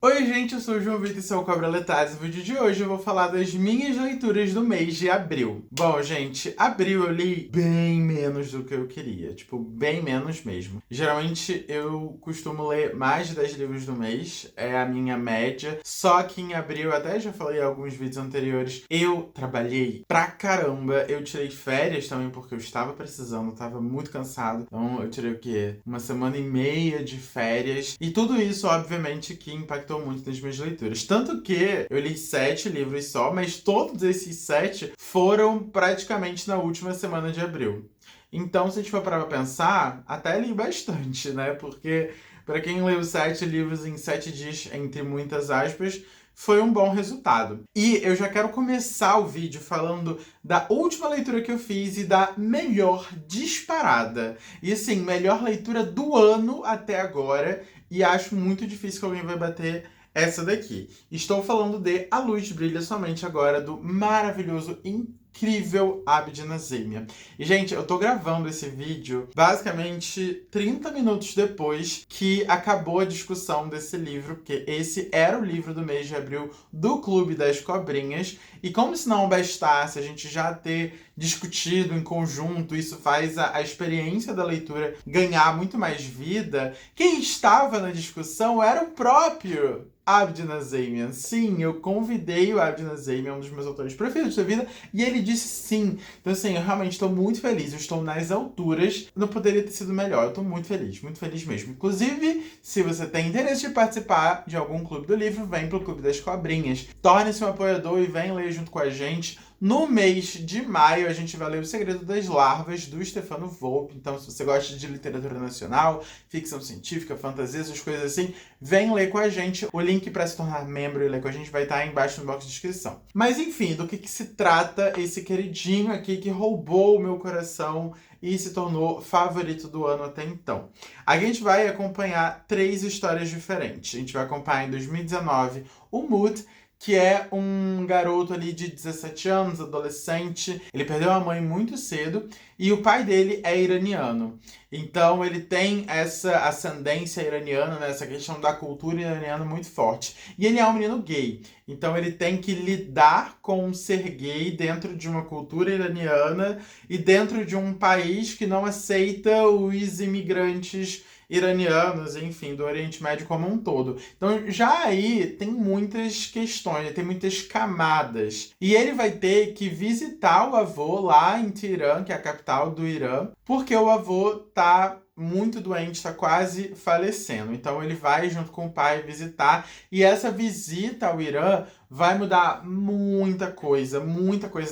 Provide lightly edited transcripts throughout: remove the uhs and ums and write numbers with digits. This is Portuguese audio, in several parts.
Oi gente, eu sou o João Vitor e sou o Cobra Letais. No vídeo de hoje eu vou falar das minhas leituras do mês de abril. Bom, gente, abril eu li bem menos do que eu queria, tipo, bem menos mesmo. Geralmente eu costumo ler mais de 10 livros no mês, é a minha média. Só que em abril, até já falei em alguns vídeos anteriores, eu trabalhei pra caramba. Eu tirei férias também porque eu estava precisando, estava muito cansado. Então eu tirei o quê? Uma semana e meia de férias. E tudo isso, obviamente, que impactou muito nas minhas leituras. Tanto que eu li 7 livros só, mas todos esses 7 foram praticamente na última semana de abril. Então, se a gente for parar pra pensar, até li bastante, né? Porque para quem leu 7 livros em 7 dias, entre muitas aspas, foi um bom resultado. E eu já quero começar o vídeo falando da última leitura que eu fiz e da melhor disparada. E assim, melhor leitura do ano até agora. E acho muito difícil que alguém vai bater essa daqui. Estou falando de A Luz Brilha Somente Agora, do maravilhoso, incrível Abd Nazemia. E, gente, eu tô gravando esse vídeo basicamente 30 minutos depois que acabou a discussão desse livro, porque esse era o livro do mês de abril do Clube das Cobrinhas. E como se não bastasse a gente já ter discutido em conjunto, isso faz a experiência da leitura ganhar muito mais vida, quem estava na discussão era o próprio Abd Nazemian. Sim, eu convidei o Abd Nazemian, um dos meus autores preferidos da vida, e ele disse sim. Então, assim, eu realmente estou muito feliz. Eu estou nas alturas. Não poderia ter sido melhor. Eu estou muito feliz mesmo. Inclusive, se você tem interesse de participar de algum clube do livro, vem pro Clube das Cobrinhas. Torne-se um apoiador e vem ler junto com a gente. No mês de maio, a gente vai ler O Segredo das Larvas, do Stefano Volpe. Então, se você gosta de literatura nacional, ficção científica, fantasia, essas coisas assim, vem ler com a gente. O link para se tornar membro e ler com a gente vai estar aí embaixo no box de descrição. Mas enfim, do que se trata esse queridinho aqui que roubou o meu coração e se tornou favorito do ano até então. A gente vai acompanhar 3 histórias diferentes. A gente vai acompanhar em 2019 o Mood, que é um garoto ali de 17 anos, adolescente. Ele perdeu a mãe muito cedo e o pai dele é iraniano. Então ele tem essa ascendência iraniana, né, essa questão da cultura iraniana muito forte. E ele é um menino gay. Então ele tem que lidar com ser gay dentro de uma cultura iraniana e dentro de um país que não aceita os imigrantes iranianos, enfim, do Oriente Médio como um todo. Então já aí tem muitas questões, tem muitas camadas. E ele vai ter que visitar o avô lá em Teherã, que é a capital do Irã, porque o avô tá muito doente, está quase falecendo. Então ele vai junto com o pai visitar, e essa visita ao Irã vai mudar muita coisa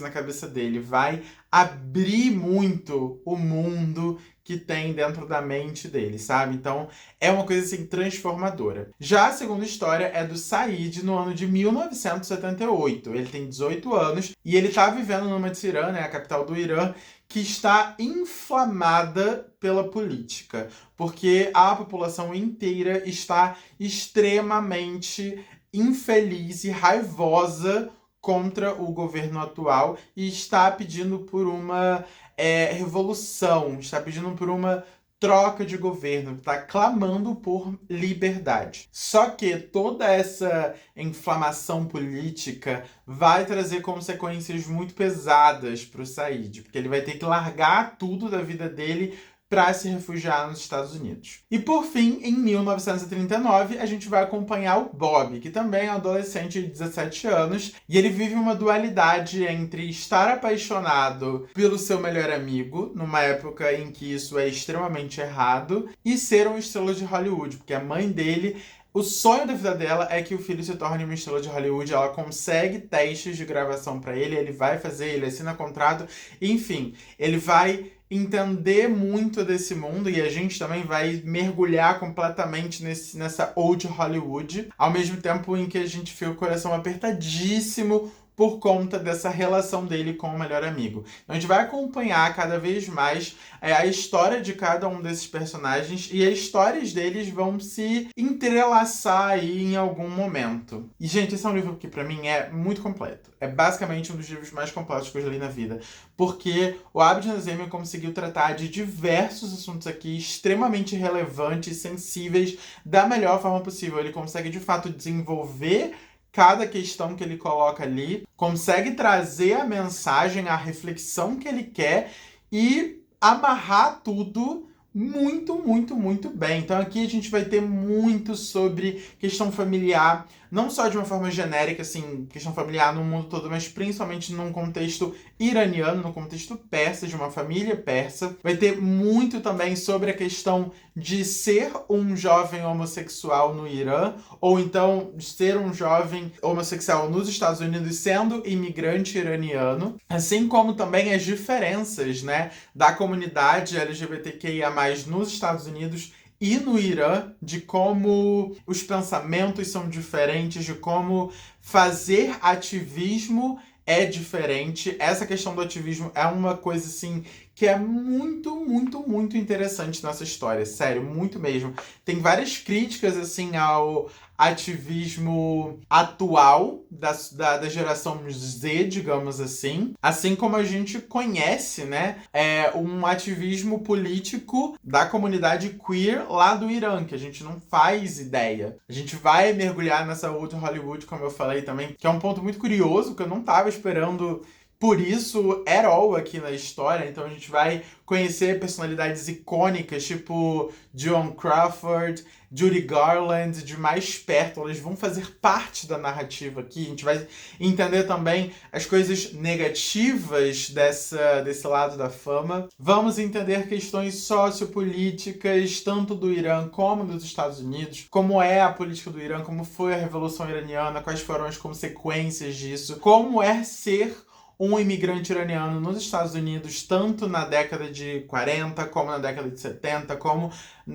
na cabeça dele, vai abrir muito o mundo que tem dentro da mente dele, sabe? Então é uma coisa assim transformadora. Já a segunda história é do Said no ano de 1978. Ele tem 18 anos e ele tá vivendo numa Teherã, né, a capital do Irã, que está inflamada pela política, porque a população inteira está extremamente infeliz e raivosa contra o governo atual e está pedindo por uma revolução, está pedindo por uma troca de governo, está clamando por liberdade. Só que toda essa inflamação política vai trazer consequências muito pesadas para o Said, porque ele vai ter que largar tudo da vida dele para se refugiar nos Estados Unidos. E por fim, em 1939, a gente vai acompanhar o Bob, que também é um adolescente de 17 anos, e ele vive uma dualidade entre estar apaixonado pelo seu melhor amigo, numa época em que isso é extremamente errado, e ser uma estrela de Hollywood, porque a mãe dele, o sonho da vida dela é que o filho se torne uma estrela de Hollywood. Ela consegue testes de gravação para ele, ele vai fazer, ele assina contrato, enfim, ele vai entender muito desse mundo e a gente também vai mergulhar completamente nessa old Hollywood, ao mesmo tempo em que a gente fica o coração apertadíssimo por conta dessa relação dele com o melhor amigo. Então a gente vai acompanhar cada vez mais a história de cada um desses personagens e as histórias deles vão se entrelaçar aí em algum momento. E, gente, esse é um livro que pra mim é muito completo. É basicamente um dos livros mais completos que eu já li na vida, porque o Abid Nazemi conseguiu tratar de diversos assuntos aqui extremamente relevantes, sensíveis, da melhor forma possível. Ele consegue, de fato, desenvolver cada questão que ele coloca ali, consegue trazer a mensagem, a reflexão que ele quer e amarrar tudo muito, muito, muito bem. Então aqui a gente vai ter muito sobre questão familiar, não só de uma forma genérica, assim, questão familiar no mundo todo, mas principalmente num contexto iraniano, no contexto persa, de uma família persa. Vai ter muito também sobre a questão de ser um jovem homossexual no Irã, ou então ser um jovem homossexual nos Estados Unidos sendo imigrante iraniano, assim como também as diferenças, né, da comunidade LGBTQIA+, nos Estados Unidos e no Irã, de como os pensamentos são diferentes, de como fazer ativismo é diferente. Essa questão do ativismo é uma coisa, assim, que é muito, muito, muito interessante nessa história. Sério, muito mesmo. Tem várias críticas, assim, ao ativismo atual da geração Z, digamos assim. Assim como a gente conhece, né, um ativismo político da comunidade queer lá do Irã, que a gente não faz ideia. A gente vai mergulhar nessa outra Hollywood, como eu falei também, que é um ponto muito curioso, que eu não tava esperando por isso at all aqui na história. Então a gente vai conhecer personalidades icônicas, tipo Joan Crawford, Judy Garland, de mais perto. Elas vão fazer parte da narrativa aqui. A gente vai entender também as coisas negativas desse lado da fama. Vamos entender questões sociopolíticas, tanto do Irã como dos Estados Unidos. Como é a política do Irã, como foi a Revolução Iraniana, quais foram as consequências disso. Como é ser um imigrante iraniano nos Estados Unidos, tanto na década de 40, como na década de 70, como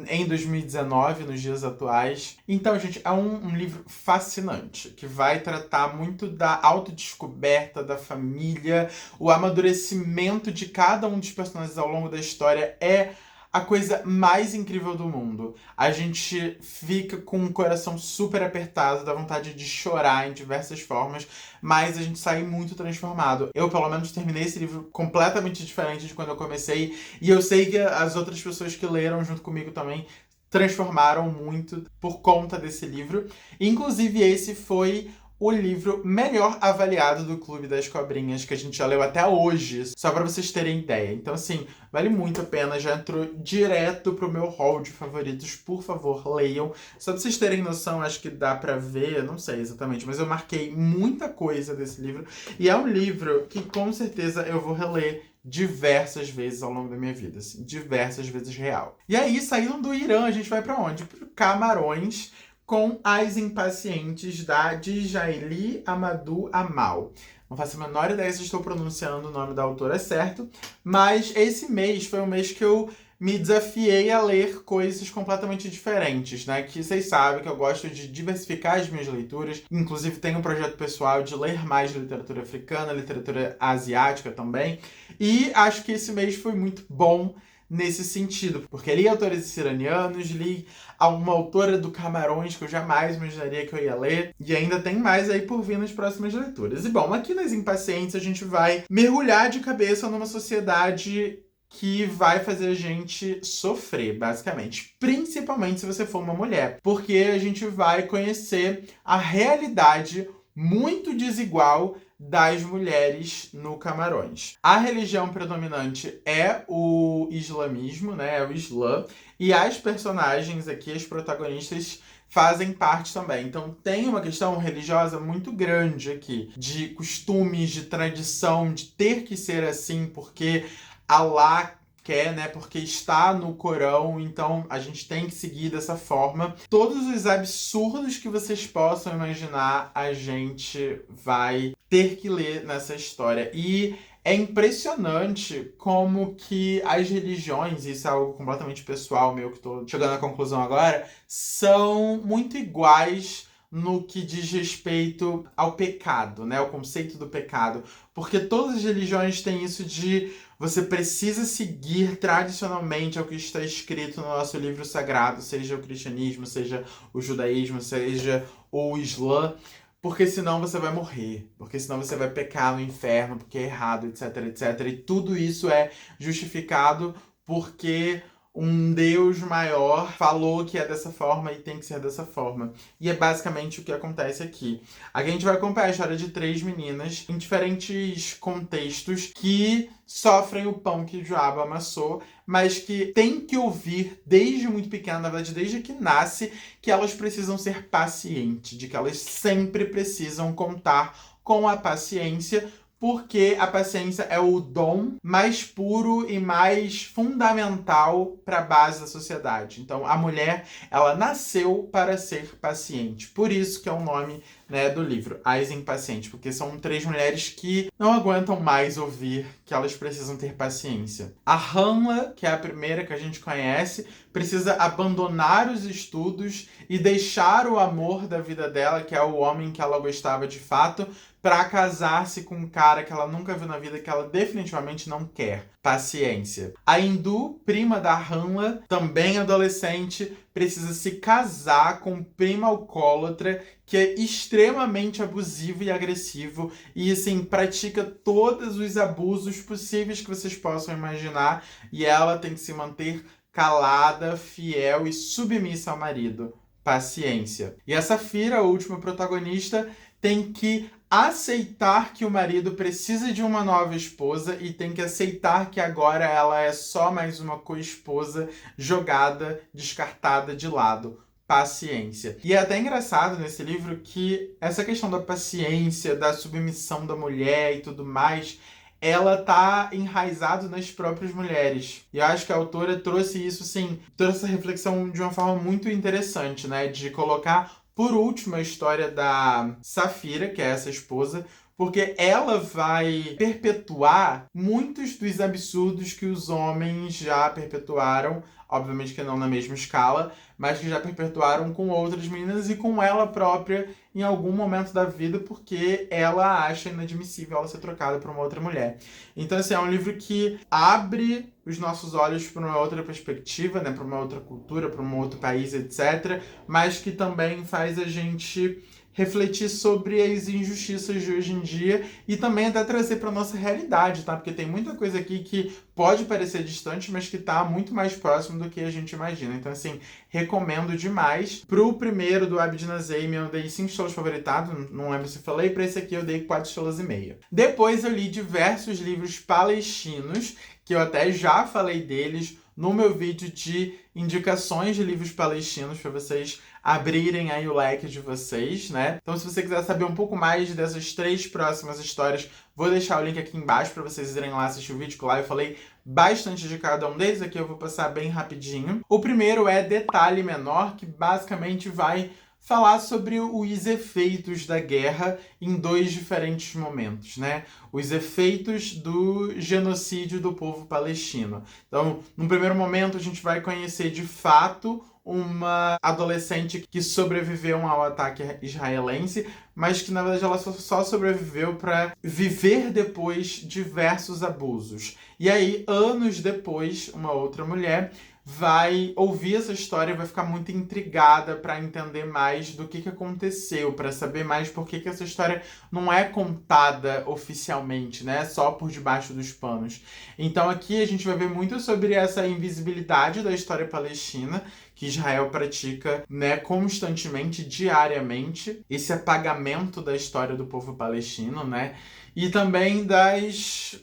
em 2019, nos dias atuais. Então, gente, é um livro fascinante, que vai tratar muito da autodescoberta da família, o amadurecimento de cada um dos personagens ao longo da história é a coisa mais incrível do mundo. A gente fica com o coração super apertado, dá vontade de chorar em diversas formas, mas a gente sai muito transformado. Eu, pelo menos, terminei esse livro completamente diferente de quando eu comecei, e eu sei que as outras pessoas que leram junto comigo também transformaram muito por conta desse livro. Inclusive, esse foi o livro melhor avaliado do Clube das Cobrinhas, que a gente já leu até hoje, só pra vocês terem ideia. Então, assim, vale muito a pena, já entrou direto pro meu hall de favoritos, por favor, leiam. Só pra vocês terem noção, acho que dá pra ver, não sei exatamente, mas eu marquei muita coisa desse livro, e é um livro que, com certeza, eu vou reler diversas vezes ao longo da minha vida, assim, diversas vezes real. E aí, saindo do Irã, a gente vai pra onde? Pro Camarões, com As Impacientes, da Djaili Amadou Amal. Não faço a menor ideia se estou pronunciando o nome da autora certo, mas esse mês foi um mês que eu me desafiei a ler coisas completamente diferentes, né? Que vocês sabem que eu gosto de diversificar as minhas leituras. Inclusive, tenho um projeto pessoal de ler mais literatura africana, literatura asiática também. E acho que esse mês foi muito bom nesse sentido, porque li autores iranianos, li uma autora do Camarões que eu jamais imaginaria que eu ia ler, e ainda tem mais aí por vir nas próximas leituras. E bom, aqui nas Impacientes a gente vai mergulhar de cabeça numa sociedade que vai fazer a gente sofrer, basicamente. Principalmente se você for uma mulher, porque a gente vai conhecer a realidade muito desigual das mulheres no Camarões. A religião predominante é o islamismo, né? É o Islã. E as personagens aqui, as protagonistas, fazem parte também. Então tem uma questão religiosa muito grande aqui, de costumes, de tradição, de ter que ser assim, porque Allah quer, né? Porque está no Corão, então a gente tem que seguir dessa forma. Todos os absurdos que vocês possam imaginar, a gente vai ter que ler nessa história. E é impressionante como que as religiões, isso é algo completamente pessoal meu, que estou chegando à conclusão agora, são muito iguais no que diz respeito ao pecado, né? O conceito do pecado. Porque todas as religiões têm isso de você precisa seguir tradicionalmente ao que está escrito no nosso livro sagrado, seja o cristianismo, seja o judaísmo, seja o islã, porque senão você vai morrer, porque senão você vai pecar no inferno, porque é errado, etc, etc. E tudo isso é justificado porque um Deus maior falou que é dessa forma e tem que ser dessa forma. E é basicamente o que acontece aqui. Aqui a gente vai acompanhar a história de 3 meninas em diferentes contextos que sofrem o pão que o diabo amassou, mas que têm que ouvir desde muito pequena, na verdade desde que nasce, que elas precisam ser pacientes, de que elas sempre precisam contar com a paciência, porque a paciência é o dom mais puro e mais fundamental para a base da sociedade. Então, a mulher, ela nasceu para ser paciente. Por isso que é o nome, né, do livro, As Impacientes, porque são 3 mulheres que não aguentam mais ouvir que elas precisam ter paciência. A Hanla, que é a primeira que a gente conhece, precisa abandonar os estudos e deixar o amor da vida dela, que é o homem que ela gostava de fato, para casar-se com um cara que ela nunca viu na vida, que ela definitivamente não quer. Paciência. A Hindu, prima da Hanla, também adolescente, precisa se casar com um primo alcoólatra que é extremamente abusivo e agressivo e, assim, pratica todos os abusos possíveis que vocês possam imaginar, e ela tem que se manter calada, fiel e submissa ao marido. Paciência. E a Safira, a última protagonista, tem que aceitar que o marido precisa de uma nova esposa e tem que aceitar que agora ela é só mais uma co-esposa jogada, descartada de lado. Paciência. E é até engraçado nesse livro que essa questão da paciência, da submissão da mulher e tudo mais, ela tá enraizado nas próprias mulheres. E eu acho que a autora trouxe isso, sim, trouxe essa reflexão de uma forma muito interessante, né? De colocar, por último, a história da Safira, que é essa esposa, porque ela vai perpetuar muitos dos absurdos que os homens já perpetuaram, obviamente que não na mesma escala, mas que já perpetuaram com outras meninas e com ela própria em algum momento da vida, porque ela acha inadmissível ela ser trocada por uma outra mulher. Então, assim, é um livro que abre os nossos olhos para uma outra perspectiva, né, para uma outra cultura, para um outro país, etc., mas que também faz a gente refletir sobre as injustiças de hoje em dia e também até trazer para nossa realidade, tá? Porque tem muita coisa aqui que pode parecer distante, mas que tá muito mais próximo do que a gente imagina. Então, assim, recomendo demais. Pro primeiro do Abid Nazem eu dei 5 estrelas favoritado, não lembro se falei, para esse aqui eu dei 4 estrelas e meia. Depois eu li diversos livros palestinos, que eu até já falei deles no meu vídeo de indicações de livros palestinos para vocês abrirem aí o leque de vocês, né? Então, se você quiser saber um pouco mais dessas 3 próximas histórias, vou deixar o link aqui embaixo para vocês irem lá assistir o vídeo, que lá eu falei bastante de cada um deles, aqui eu vou passar bem rapidinho. O primeiro é Detalhe Menor, que basicamente vai falar sobre os efeitos da guerra em 2 diferentes momentos, né? Os efeitos do genocídio do povo palestino. Então, no primeiro momento, a gente vai conhecer de fato uma adolescente que sobreviveu ao ataque israelense, mas que na verdade ela só sobreviveu para viver depois diversos abusos. E aí, anos depois, uma outra mulher vai ouvir essa história e vai ficar muito intrigada para entender mais do que aconteceu, para saber mais por que essa história não é contada oficialmente, né? Só por debaixo dos panos. Então aqui a gente vai ver muito sobre essa invisibilidade da história palestina que Israel pratica, né, constantemente, diariamente, esse apagamento da história do povo palestino, né? E também das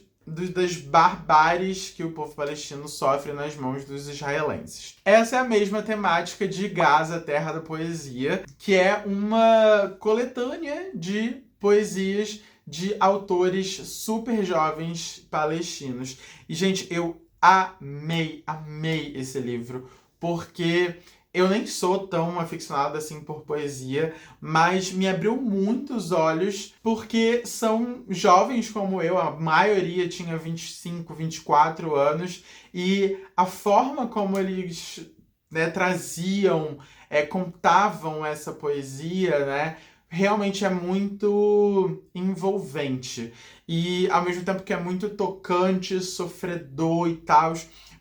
barbáries que o povo palestino sofre nas mãos dos israelenses. Essa é a mesma temática de Gaza, Terra da Poesia, que é uma coletânea de poesias de autores super jovens palestinos. E, gente, eu amei esse livro, porque eu nem sou tão aficionada assim por poesia, mas me abriu muito os olhos porque são jovens como eu, a maioria tinha 25, 24 anos, e a forma como eles, né, traziam contavam essa poesia, né? Realmente é muito envolvente. E ao mesmo tempo que é muito tocante, sofredor e tal,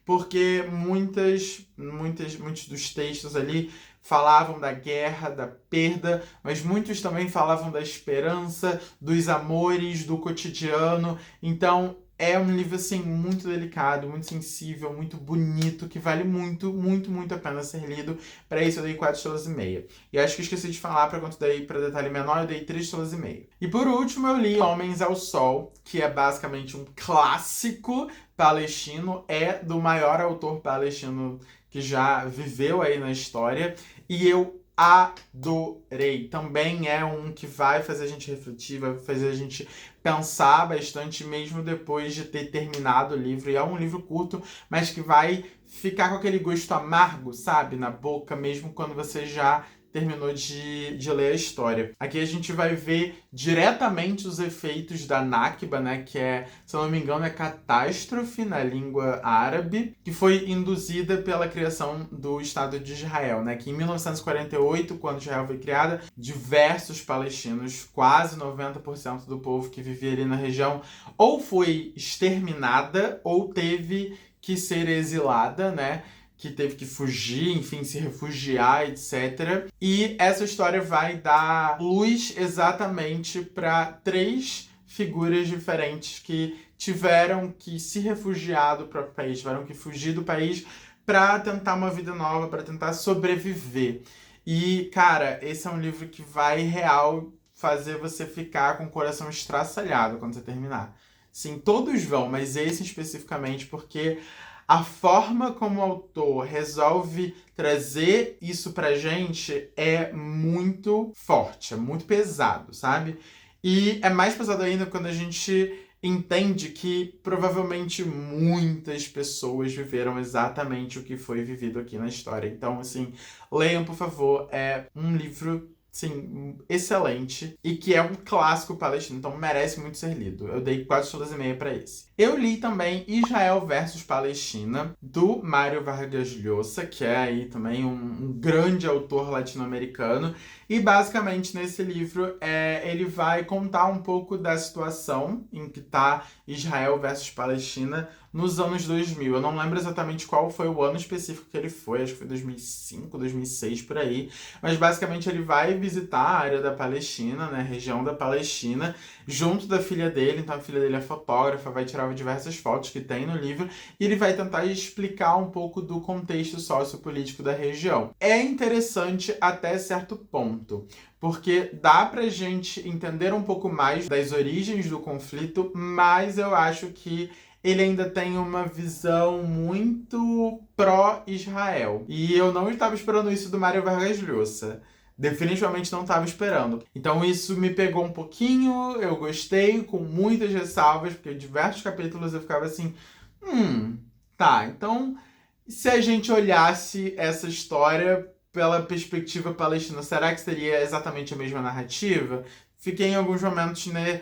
porque muitos dos textos ali falavam da guerra, da perda, mas muitos também falavam da esperança, dos amores, do cotidiano. Então, é um livro, assim, muito delicado, muito sensível, muito bonito, que vale muito, muito, muito a pena ser lido. Para isso, eu dei 4,5 estrelas. E acho que eu esqueci de falar, para quanto dei para detalhe menor, eu dei 3,5 estrelas. E por último, eu li Homens ao Sol, que é basicamente um clássico palestino, é do maior autor palestino que já viveu aí na história, e eu adorei. Também é um que vai fazer a gente refletir, vai fazer a gente pensar bastante, mesmo depois de ter terminado o livro. E é um livro curto, mas que vai ficar com aquele gosto amargo, sabe? Na boca, mesmo quando você já terminou de ler a história. Aqui a gente vai ver diretamente os efeitos da Nakba, né, que é, se eu não me engano, é catástrofe na língua árabe, que foi induzida pela criação do Estado de Israel, né, que em 1948, quando Israel foi criada, diversos palestinos, quase 90% do povo que vivia ali na região, ou foi exterminada ou teve que ser exilada, né, que teve que fugir, enfim, se refugiar, etc. E essa história vai dar luz exatamente para 3 figuras diferentes que tiveram que se refugiar do próprio país, tiveram que fugir do país para tentar uma vida nova, para tentar sobreviver. E, cara, esse é um livro que vai real fazer você ficar com o coração estraçalhado quando você terminar. Sim, todos vão, mas esse especificamente porque a forma como o autor resolve trazer isso pra gente é muito forte, é muito pesado, sabe? E é mais pesado ainda quando a gente entende que provavelmente muitas pessoas viveram exatamente o que foi vivido aqui na história. Então, assim, leiam, por favor. É um livro, sim, excelente e que é um clássico palestino, então merece muito ser lido. Eu dei 4,5 estrelas para esse. Eu li também Israel versus Palestina, do Mário Vargas Llosa, que é aí também um grande autor latino-americano. E basicamente nesse livro ele vai contar um pouco da situação em que está Israel versus Palestina nos anos 2000. Eu não lembro exatamente qual foi o ano específico que ele foi, acho que foi 2005, 2006, por aí. Mas basicamente ele vai visitar a área da Palestina, né, a região da Palestina, junto da filha dele. Então a filha dele é fotógrafa, vai tirar diversas fotos que tem no livro e ele vai tentar explicar um pouco do contexto sociopolítico da região. É interessante até certo ponto, porque dá pra gente entender um pouco mais das origens do conflito, mas eu acho que ele ainda tem uma visão muito pró-Israel. E eu não estava esperando isso do Mário Vargas Llosa. Definitivamente não estava esperando. Então isso me pegou um pouquinho, eu gostei, com muitas ressalvas, porque em diversos capítulos eu ficava assim, tá, então se a gente olhasse essa história pela perspectiva palestina, será que seria exatamente a mesma narrativa? Fiquei em alguns momentos, né,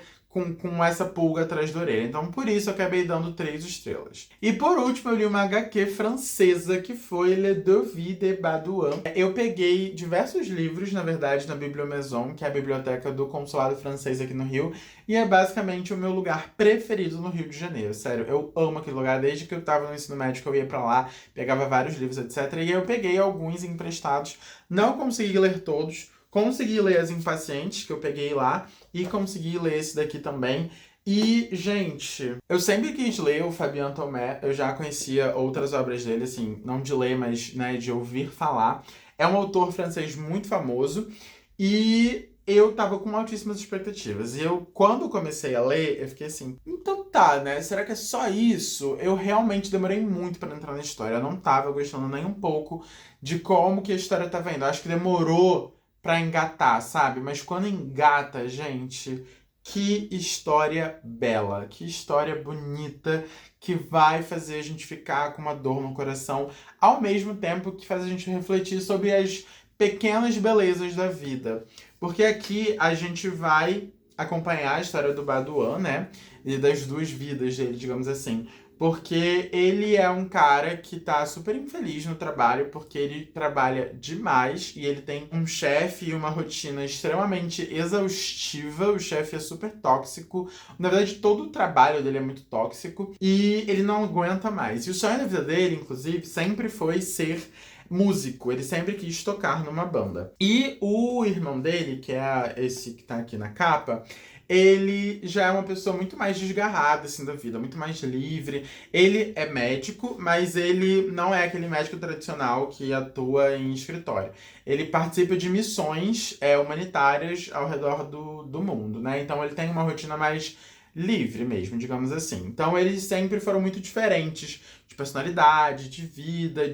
com essa pulga atrás da orelha. Então, por isso, eu acabei dando 3 estrelas. E por último, eu li uma HQ francesa, que foi Le Devis de Baudouin. Eu peguei diversos livros, na verdade, na Bibliomaison, que é a biblioteca do consulado francês aqui no Rio, e é basicamente o meu lugar preferido no Rio de Janeiro. Sério, eu amo aquele lugar. Desde que eu tava no ensino médio, que eu ia pra lá, pegava vários livros, etc. E eu peguei alguns emprestados. Não consegui ler todos. Consegui ler As Impacientes, que eu peguei lá, e consegui ler esse daqui também. E, gente, eu sempre quis ler o Fabien Tomé, eu já conhecia outras obras dele, assim, não de ler, mas, né, de ouvir falar. É um autor francês muito famoso, e eu tava com altíssimas expectativas. E eu, quando comecei a ler, eu fiquei assim, então tá, né, será que é só isso? Eu realmente demorei muito pra entrar na história, eu não tava gostando nem um pouco de como que a história tava indo. Eu acho que demorou pra engatar, sabe? Mas quando engata, gente, que história bela, que história bonita, que vai fazer a gente ficar com uma dor no coração, ao mesmo tempo que faz a gente refletir sobre as pequenas belezas da vida. Porque aqui a gente vai acompanhar a história do Baudouin, né? E das 2 vidas dele, digamos assim. porque ele é um cara que tá super infeliz no trabalho, porque ele trabalha demais e ele tem um chefe e uma rotina extremamente exaustiva. O chefe é super tóxico. Na verdade, todo o trabalho dele é muito tóxico e ele não aguenta mais. E o sonho da vida dele, inclusive, sempre foi ser músico. Ele sempre quis tocar numa banda. E o irmão dele, que é esse que tá aqui na capa, ele já é uma pessoa muito mais desgarrada, assim, da vida, muito mais livre. Ele é médico, mas ele não é aquele médico tradicional que atua em escritório. Ele participa de missões humanitárias ao redor do mundo, né? Então ele tem uma rotina mais livre mesmo, digamos assim. Então eles sempre foram muito diferentes de personalidade, de vida,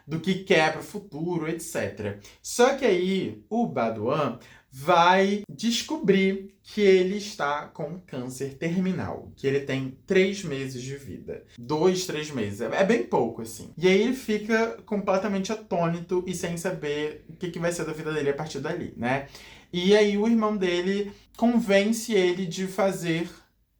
do que quer para o futuro, etc. Só que aí o Badoan vai descobrir que ele está com câncer terminal, que ele tem 3 meses de vida. 2, 3 meses. É bem pouco, assim. E aí ele fica completamente atônito e sem saber o que vai ser da vida dele a partir dali, né? E aí o irmão dele convence ele de fazer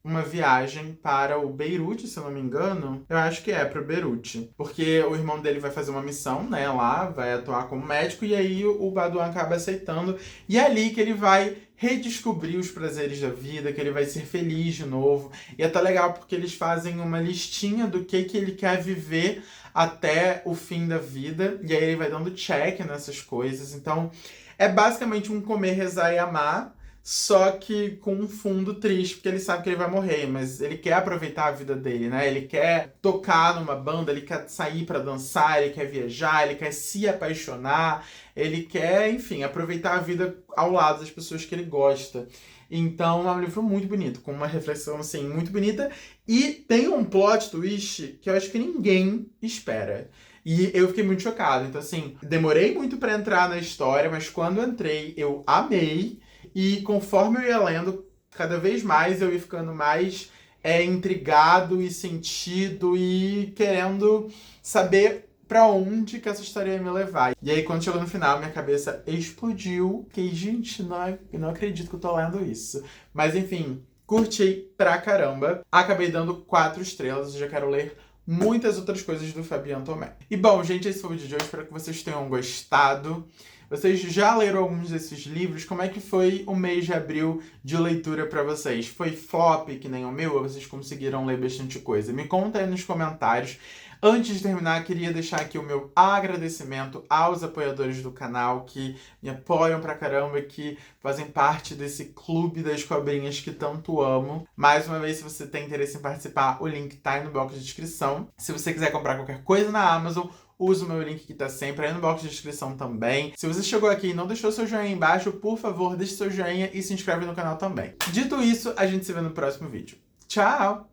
uma viagem para o Beirute, se eu não me engano. Eu acho que é para o Beirute. Porque o irmão dele vai fazer uma missão, né, lá, vai atuar como médico, e aí o Badoan acaba aceitando. E é ali que ele vai redescobrir os prazeres da vida, que ele vai ser feliz de novo. E é até legal porque eles fazem uma listinha do que ele quer viver até o fim da vida. E aí ele vai dando check nessas coisas. Então, é basicamente um comer, rezar e amar, só que com um fundo triste, porque ele sabe que ele vai morrer, mas ele quer aproveitar a vida dele, né? Ele quer tocar numa banda, ele quer sair pra dançar, ele quer viajar, ele quer se apaixonar, ele quer, enfim, aproveitar a vida ao lado das pessoas que ele gosta. Então é um livro muito bonito, com uma reflexão, assim, muito bonita, e tem um plot twist que eu acho que ninguém espera. E eu fiquei muito chocado. Então, assim, demorei muito pra entrar na história, mas quando entrei, eu amei. E conforme eu ia lendo, cada vez mais eu ia ficando mais intrigado e sentido e querendo saber pra onde que essa história ia me levar. E aí, quando chegou no final, minha cabeça explodiu. Fiquei, gente, não acredito que eu tô lendo isso. Mas, enfim, curti pra caramba. Acabei dando 4 estrelas. Eu já quero ler muitas outras coisas do Fabien Tomé. E bom, gente, esse foi o vídeo de hoje. Espero que vocês tenham gostado. Vocês já leram alguns desses livros? Como é que foi o mês de abril de leitura pra vocês? Foi flop, que nem o meu, ou vocês conseguiram ler bastante coisa? Me conta aí nos comentários. Antes de terminar, queria deixar aqui o meu agradecimento aos apoiadores do canal que me apoiam pra caramba, que fazem parte desse clube das cobrinhas que tanto amo. Mais uma vez, se você tem interesse em participar, o link tá aí no box de descrição. Se você quiser comprar qualquer coisa na Amazon, usa o meu link que tá sempre aí no box de descrição também. Se você chegou aqui e não deixou seu joinha aí embaixo, por favor, deixe seu joinha e se inscreve no canal também. Dito isso, a gente se vê no próximo vídeo. Tchau!